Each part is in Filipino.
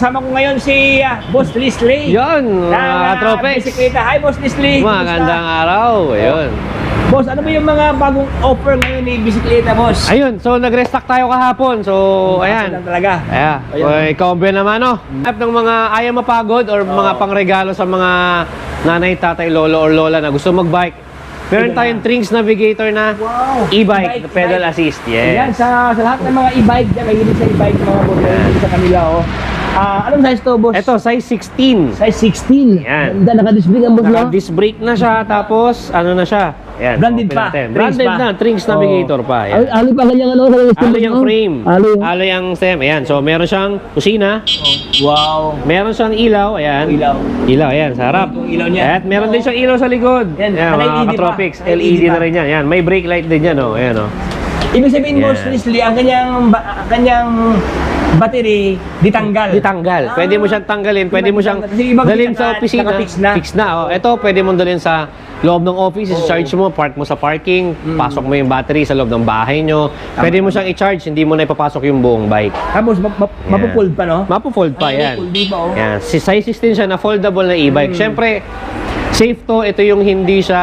kasama ko ngayon si Boss Leslie. Yun, mga tropex. Bisikleta. Hi, Boss Leslie. Magandang araw. Ayun. Boss, ano ba yung mga bagong offer ngayon ni bisikleta, boss? Ayun, so nag-restock tayo kahapon. So, ayan. Lang talaga. Ayan. So, ikombe naman, no? App ng mga ayaw mapagod or mga pangregalo sa mga nanay, tatay, lolo or lola na gusto mag-bike. Meron tayong Trinx Navigator na e-bike, pedal assist. Ayan, Yes. sa lahat ng mga e-bike, mahilig sa e-bike, mga boss, sa kanila, oh. Anong size to, boss? Ito, size 16. Size 16. Yan. Ganda, naka-disc brake ang boss, no? Naka-disc brake na siya, tapos ano na siya? Ayan, Branded open pa. natin. Trinx Branded pa. na, Trinx Navigator pa. Ayan. Aloy pa kanyang ano? Aloy yung frame. Aloy. Aloy ang stem. Ayan, so meron siyang kusina. Wow. Meron siyang ilaw. Ayan. Ilaw. Ilaw, ayan, sa harap. Yung ilaw niya. At meron din siyang ilaw sa likod. Yan, Ayan, mga LED pa. katropics. LED LED pa. na rin yan. Ayan, may brake light din yan, oh. Ayan, oh. Ibig sabihin, Yan. boss Leslie, ang kanyang battery ditanggal. Ditanggal. Pwede mo siyang tanggalin. Pwede mo siyang Kasi ibang dalhin sa naka- opisina. naka-fix na. Fix na, oh. Ito, pwede mo dalhin sa loob ng office, charge mo, park mo sa parking, pasok mo yung battery sa loob ng bahay nyo. Pwede mo siyang i-charge, hindi mo na ipapasok yung buong bike. Tapos mapupold pa, no? Mapo-fold pa yan. Mapupold pa, oh. Yan. Si size 16 siya na foldable na e-bike. Siyempre, safe to. Ito yung hindi siya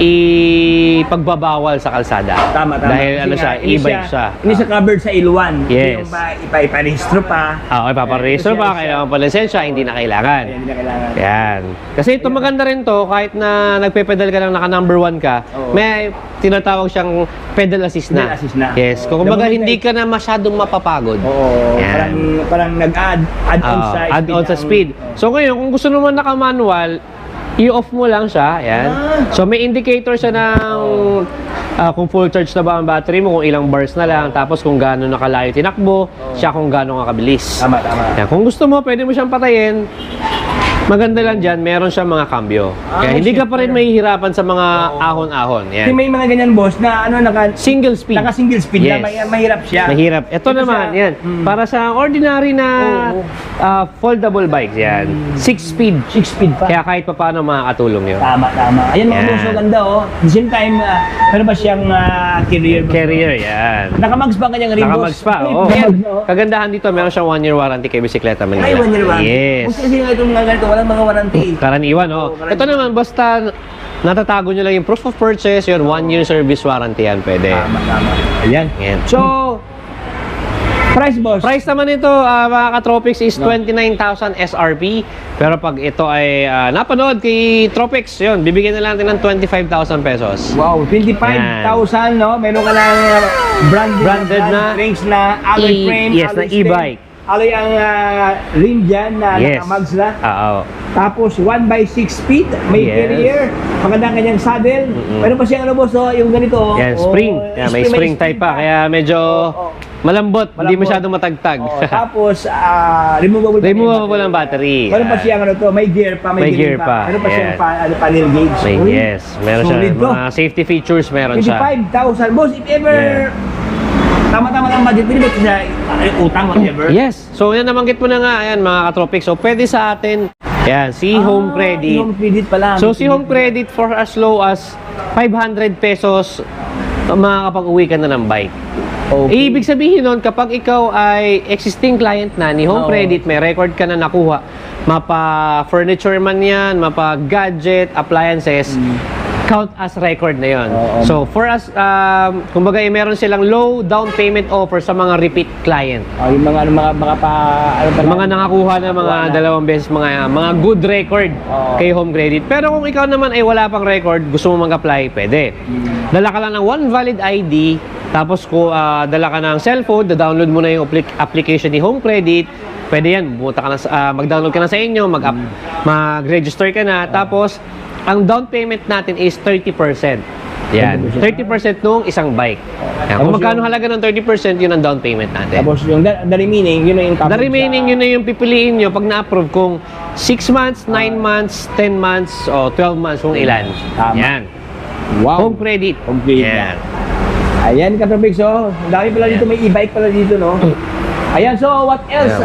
ipagbabawal sa kalsada. Tama. Dahil Kasi ano nga, siya, e-bike siya. Hindi siya covered sa L1. Yes. Yung iparehistro pa. Ipaparehistro pa, kailangan pa lisensya, hindi na kailangan. Ayan, hindi na kailangan. Yan. Kasi ito maganda rin to, kahit na nagpe-pedal ka lang, naka number 1 ka, Oo. may tinatawag siyang pedal assist na. Pedal assist na. Yes. Kung Oo. kumbaga Dapat hindi ka na masyadong mapapagod. Oo. Yan. Parang nag-add-on sa speed. Add-on sa speed. So ngayon, kung gusto naman naka-manual, i-off mo lang siya. Yan. So may indicator siya ng kung full charge na ba ang battery mo, kung ilang bars na lang, tapos kung gaano nakalayo tinakbo, siya kung gaano kakabilis. Tama. Yan. Kung gusto mo, pwede mo siyang patayin. Maganda lang dyan, meron siyang mga cambio. Kaya hindi ka pa rin mahihirapan sa mga ahon-ahon. Kasi Yan. may mga ganyan, boss, na Single speed. naka-single speed Yes. na mahirap siya. Mahirap. Ito naman, siya. yan. Para sa ordinary na foldable bikes, yan. 6-speed. 6-speed pa. Kaya kahit pa paano makakatulong yun. Tama. Ayan mga Yan. boss, so ganda, oh. At the same time, meron ba siyang carrier? boss? Carrier, yan. Nakamags ba ang kanyang rim, boss? Nakamags pa, oo. Ayan. Kagandahan dito, meron siyang 1-year warranty kay Bisikleta Manila. Ay, 1 year warranty. Yes. Kasi nga itong mga ganito, walang mga warranty. Karaniwan, oh. Oo, karaniwan. Ito naman, basta natatago nyo lang yung proof of purchase, yun, 1-year service warranty yan, pwede. Tama. Ayan. Yan. So, price, boss? Price naman ito, mga ka-Tropics, is 29,000 SRP. Pero pag ito ay napanood kay Tropics, yun, bibigyan na lang natin ng 25,000 pesos. Wow, 25,000, no? Meron ka lang branded na Trinx na alloy frame, yes, na alloy stem. e-bike. Alloy ang rim dyan na Yes. nakamags na. Oo. Tapos 1/6 speed, may Yes. carrier, magandang kanyang saddle. Meron pa siyang ano, boss, oh, yung ganito. Yan, spring. Yan, may spring type pa, kaya medyo malambot, hindi masyadong matagtag. Tapos, removable Ang battery. Meron pa Yan. siyang ano to, may gear pa, May gear pa. Meron pa siyang Yan. panel gauge. May, Uy, yes, meron siya. solid to. Mga safety features meron siya. 25,000. Boss, if ever, tama-tama lang budget, pwede ba siya utang, whatever? Yes. So, yan nabanggit mo na nga, ayan, mga ka-Tropics. So, pwede sa atin, yan, si Home Credit. Home credit pala. So, si Home Credit for as low as 500 pesos, makakapag-uwi ka na ng bike. Okay. Ibig sabihin nun, kapag ikaw ay existing client na ni Home Oo. Credit, may record ka na nakuha, mapa-furniture man yan, mapa-gadget, appliances, count as record na yon. Oo. So, for us, kumbaga, meron silang low down payment offer sa mga repeat client. Yung mga Mga nakakuha na mga dalawang beses, mga good record Oo. kay Home Credit. Pero kung ikaw naman ay wala pang record, gusto mo mag-apply, pwede. Dala ka lang ng one valid ID, tapos dala ka ng cellphone, download mo na yung application ni Home Credit. Pwede yan, mag-download ka na sa inyo, mag-register ka na, tapos ang down payment natin is 30%. Yan, 30% nung isang bike. Yan, kung Tapos magkano yung- halaga ng 30%, yun ang down payment natin. Tapos yung the remaining, yun na yung The remaining, yun na yung pipiliin nyo pag na-approve kung 6 months, 9 months, 10 months, o 12 months kung ilan. Tama. Yan. Wow. Home credit. Home credit. Yan. Ayan, Katropics, oh. Ang dami pala dito, may e-bike pala dito, no? Ayan, so what else?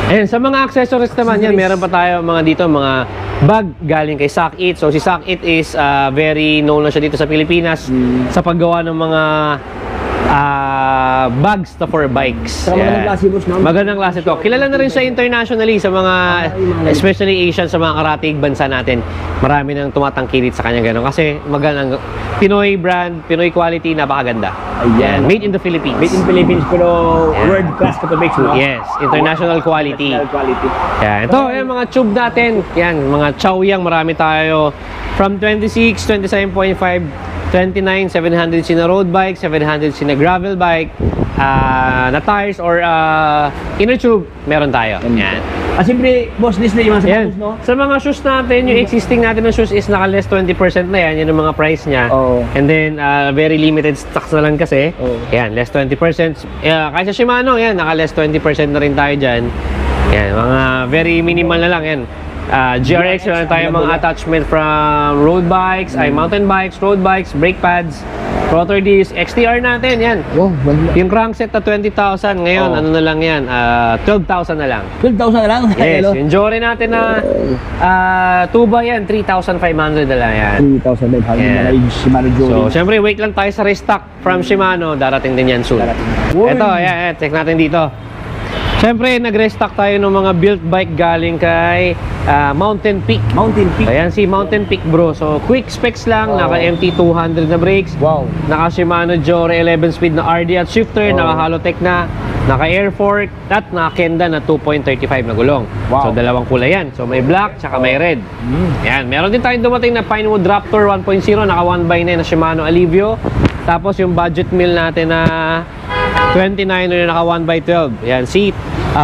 Ayan, sa mga accessories naman yan, meron pa tayo mga bag galing kay Sock It. So si Sock It is very known na siya dito sa Pilipinas sa paggawa ng mga bags to for bikes. Saka magandang Yan. klase, boss, no? Magandang klase to. Kilala na rin sa internationally sa mga, especially Asian, sa mga karatig bansa natin. Marami nang tumatangkilit sa kanya gano'n. Kasi magandang Pinoy brand, Pinoy quality, napakaganda. Ayan. Made in the Philippines. Made in Philippines, pero world class Katobix, no? Yes, international quality. International quality. Yan. Ito, yung mga tube natin. Yan, mga Chaoyang, marami tayo. From 26, 27.5, 29, 700 na road bike, 700 na gravel bike, na tires or inner tube, meron tayo. Yan. Siyempre, boss, this na yung mga Yan. sapatos, no? Sa mga shoes natin, yung existing natin ng shoes is naka less 20% na yan. Yan ang mga price niya. Oo. And then, very limited stocks na lang kasi. Oo. Yan, less 20%. Kahit sa Shimano, yan, naka less 20% na rin tayo dyan. Yan, mga very minimal na lang yan. GRX, meron tayo mga attachment from road bikes, mountain bikes, road bikes, brake pads, rotor disc, XTR natin, yan. Wow, wala. Yung crankset na 20,000, ngayon, Oo. ano na lang yan, 12,000 na lang. 12,000 na lang. Yes, Hello? yung Jory natin na tuba yan, 3,500 na lang yan. 3,500 na Yeah. lang yung Shimano Jory. So, syempre, wait lang tayo sa restock from Shimano. Darating din yan soon. Darating. Uy. Ito, yan, check natin dito. Syempre, nag-restock tayo ng mga built bike galing kay Mountain Peak. Mountain Peak. Ayan, si Mountain Peak, bro. So, quick specs lang, Oh. naka MT200 na brakes, Wow. naka Shimano Jory 11 speed na RD at shifter, Oh. naka Halotech na, naka Air Fork, at naka Kenda na 2.35 na gulong. Wow. So, dalawang kulay yan. So, may black, tsaka may red. Yan, meron din tayong dumating na Pinewood Raptor 1.0, naka 1x9 na Shimano Alivio. Tapos, yung budget mill natin na 29er naka 1x12. Yan, si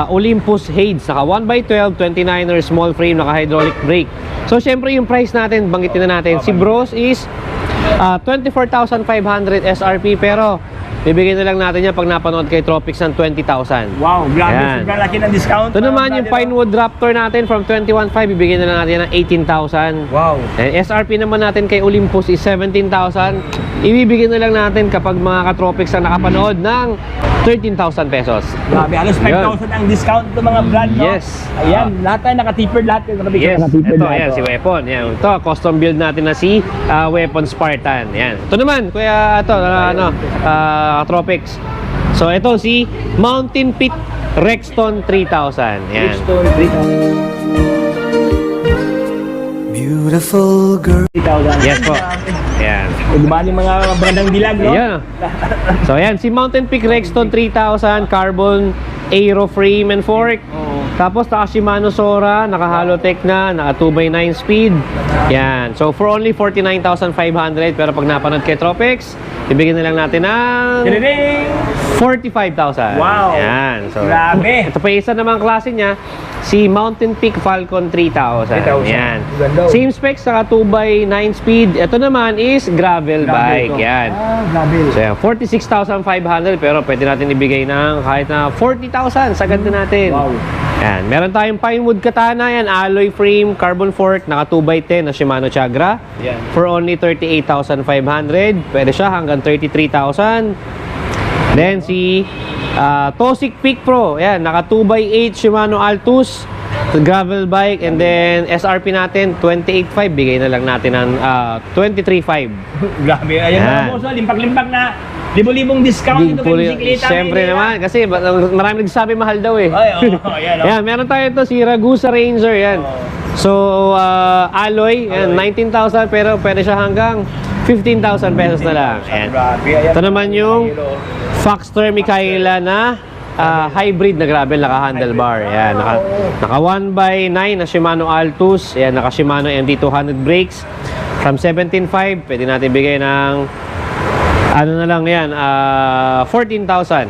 Olympus Hades, naka 1x12, 29er small frame, naka hydraulic brake. So, syempre yung price natin, banggitin na natin. Si Bros is 24,500 SRP, pero bibigyan na lang natin yan pag napanood kay Tropics ng 20,000. Wow, grabe. Yan. Sobrang laki ng discount. Ito naman yung Pinewood Raptor natin from 21,500, bibigyan na lang natin yan ng 18,000. Wow. And SRP naman natin kay Olympus is 17,000. Ibibigyan na lang natin kapag mga katropics ang nakapanood ng 13,000 pesos. Grabe, halos 5,000 ang discount ng mga brand, no? Yes. Ayan, lahat tayo naka-tapered lahat. Yes, Naka-tapered ito, lahat, ayan, oh. si Weapon. Yan. Ito, custom build natin na si Weapon Spartan. Yan. Ito naman, kuya, ito, Tropics. So, ito si Mountain Peak Rexton 3000. Yan. Bridgestone, 3,000. Beautiful girl. 3,000. Yes po. Yan. Dumaan yung mga brandang dilag, no? Ayan. So, ayan, si Mountain Peak Rexton 3000, carbon aero frame and fork. Tapos, naka Shimano Sora, naka Halotech na, naka 2x9 speed. Yan. So, for only 49,500. Pero pag napanood kay Tropics, ibigyan na lang natin ng Ding! 45,000. Wow. Yan. So, Grabe. ito pa isa namang klase niya, si Mountain Peak Falcon 3000. 3,000. Yan. Ganda. Same specs, saka 2x9 speed. Ito naman is gravel bike. to. Yan. Grabe. So, yan, 46,500 pero pwede natin ibigay ng kahit na 40,000 sa ganda natin. Wow. Yan. Meron tayong Pinewood Katana, yan, alloy frame, carbon fork, naka 2x10 na Shimano Chagra. Yan. For only 38,500. Pwede siya hanggang 33,000. Then si Tosic Peak Pro, yan, naka 2x8 Shimano Altus gravel bike, and then SRP natin 28,500, bigay na lang natin ng 23,500. Grabe. Ayan Yan. mga boss, limpak-limpak na libo-libong discount dito kay Bisikleta. Siyempre naman, kasi marami nagsasabi mahal daw eh. Ay, oh, ayan, oh. Yan, meron tayo ito, si Ragusa Ranger, yan. So, alloy, yan, 19,000, pero pwede siya hanggang 15,000 pesos na lang. Yan. Grabe. Ayan. Ito naman yung Foxter Michaela na hybrid na gravel, naka handlebar. Yan, naka 1x9 na Shimano Altus. Yan, naka Shimano MT200 brakes. From 17,500, pwede natin bigay ng ano na lang yan, 14,000. 14,000.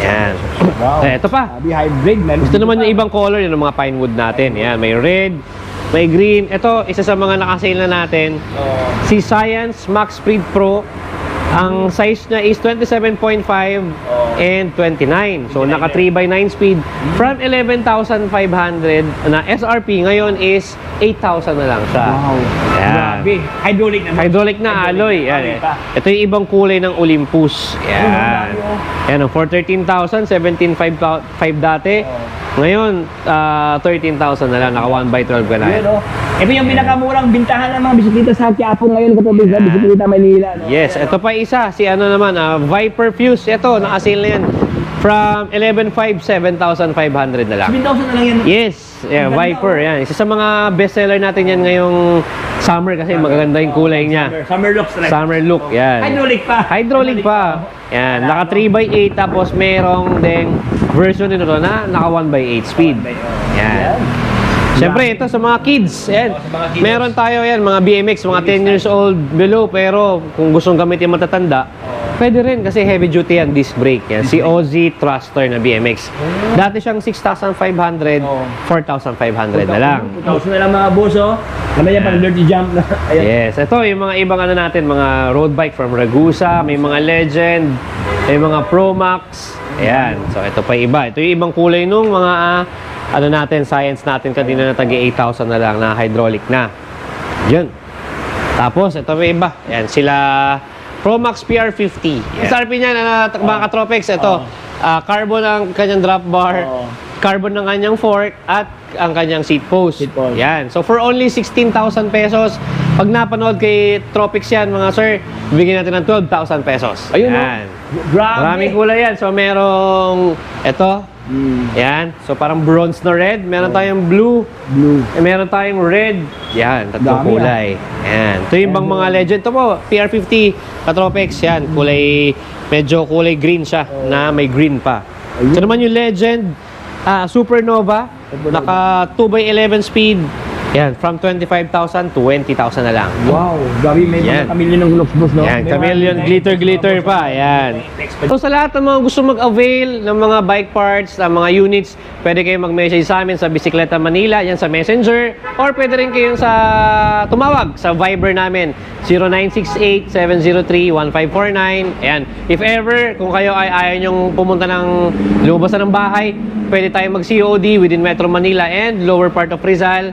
Yan. Wow. Ito pa. Grabe, hybrid. Gusto naman yung ibang color, yun ang mga Pinewood natin. Yan, may red, may green. Ito, isa sa mga nakasale na natin. Si Science Max Speed Pro. Ang size niya is 27.5 and 29. So, naka 3x9 speed. From 11,500 na SRP, ngayon is 8,000 na lang siya. Wow. Yan. Grabe. Hydraulic na. Hydraulic na alloy. Yan. Alloy pa. Ito yung ibang kulay ng Olympus. Yan. Yan, for 13,000, 17,500 dati. Ngayon, 13,000 na lang. Naka 1x12 ka na. Yun, oh. Ito yung pinakamurang bintahan ng mga bisikleta sa Quiapo ngayon, katabi sa bisikleta Manila. No? Yes, ito pa isa. Si ano naman, Viper Fuse. Ito, naka-sale na yan. From 11,500, 7,500 na lang. 7,000 na lang yan. Yes, yeah, Viper. Yan. Isa sa mga bestseller natin yan ngayong summer kasi magaganda yung kulay niya. Summer look strike. Summer look, yan. Hydraulic pa. Hydraulic pa. Yan, naka 3x8 tapos merong ding version nito na naka 1x8 speed. Yan. Siyempre, ito sa mga kids. Yan. Meron tayo yan, mga BMX, mga 10 years old below. Pero kung gustong gamitin matatanda, pwede rin kasi heavy duty yan, disc brake. Yan. Si Ozzy Thruster na BMX. Dati siyang 6,500, 4,500 na lang. 2,000 na lang mga boss, oh. Naman yan pang dirty jump na. Ayan. Yes, ito yung mga ibang ano natin, mga road bike from Ragusa, may mga Legend, may mga Pro Max. Ayan, so ito pa iba. Ito yung ibang kulay nung mga ano natin, Science natin kanina na tagi 8,000 na lang na hydraulic na. Yun. Tapos ito may iba. Ayan, sila Pro Max PR50. SRP niya na mga katropex, ito. Carbon ang kanyang drop bar. Carbon ng kanyang fork at ang kanyang seat post. Yan. So for only 16,000 pesos, pag napanood kay Tropics yan, mga sir, bigyan natin ng 12,000 pesos. Ayun, yan. Grabe. Maraming kulay yan. So merong ito. Yan. So parang bronze na red. Meron tayong blue. Meron tayong red. Yan. Tatlong Dami, kulay. Yan. Ito yung bang mga legend. Ito po, PR50 Katropex. Yan. Kulay, medyo kulay green siya na may green pa. Ito naman yung legend. Supernova. Naka 2x11 speed. Yan, from 25,000 to 20,000 na lang. Wow, gabi may Yan. mga chameleon ng gulok boss, no? Yan, May chameleon, mga- glitter pa. Yan. So sa lahat ng mga gusto mag-avail ng mga bike parts, ng mga units, pwede kayong mag-message sa amin sa Bisikleta Manila, yan sa Messenger, or pwede rin kayong sa tumawag sa Viber namin, 0968-703-1549. Ayan. If ever, kung kayo ay ayaw nyong pumunta ng lumasan ng bahay, pwede tayong mag-COD within Metro Manila and lower part of Rizal.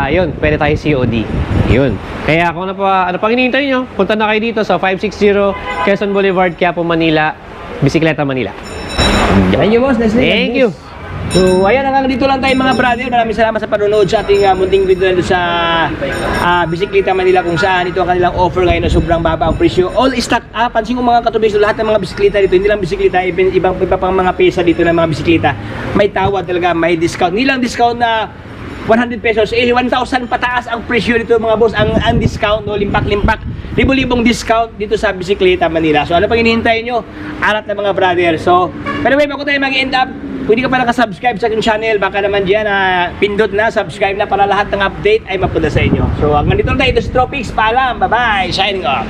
Yun, pwede tayo COD. Yun. Kaya kung ano pang hinihintay nyo, punta na kayo dito sa 560 Quezon Boulevard, Quiapo, Manila, Bisikleta Manila. Thank you, boss. Leslie. Thank you. So, ayan, hanggang dito lang tayo mga brother. Maraming salamat sa panonood sa ating munting video na sa Bisikleta Manila, kung saan ito ang kanilang offer ngayon na sobrang baba ang presyo. All stock. Pansin ko mga katubis, lahat ng mga bisikleta dito, hindi lang bisikleta, iba pang mga pesa dito ng mga bisikleta. May tawad talaga, may discount. Hindi lang discount na 100 pesos, 1,000 pataas ang presyo nito mga boss, ang discount, no, limpak-limpak, libo-libong discount dito sa Bisikleta Manila. So ano pang hinihintay nyo? Arat na mga brother. So, pero bago tayo mag-end up, pwede ka pa nakasubscribe sa aking channel, baka naman dyan pindot na, subscribe na para lahat ng update ay mapunta sa inyo. So hanggang dito lang tayo, ito si Tropics, paalam, bye-bye, signing off.